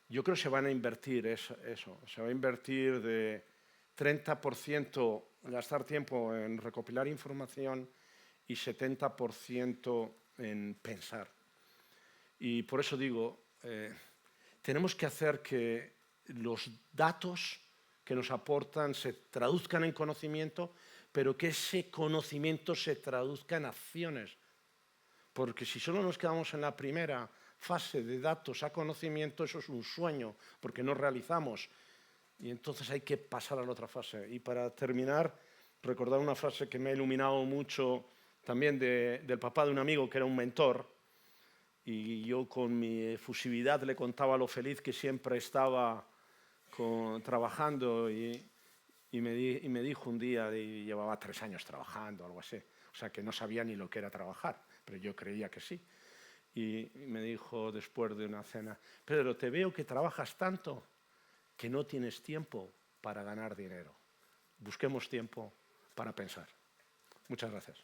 Yo creo que se van a invertir eso. Se va a invertir de 30% gastar tiempo en recopilar información y 70% en pensar. Y por eso digo, tenemos que hacer que los datos que nos aportan se traduzcan en conocimiento, pero que ese conocimiento se traduzca en acciones. Porque si solo nos quedamos en la primera fase de datos a conocimiento, eso es un sueño, porque no realizamos. Y entonces hay que pasar a la otra fase. Y para terminar, recordar una frase que me ha iluminado mucho también del papá de un amigo que era un mentor, y yo con mi efusividad le contaba lo feliz que siempre estaba trabajando, y me dijo un día, y llevaba 3 años trabajando, algo así, o sea que no sabía ni lo que era trabajar, pero yo creía que sí. Y me dijo después de una cena, Pedro, te veo que trabajas tanto que no tienes tiempo para ganar dinero. Busquemos tiempo para pensar. Muchas gracias.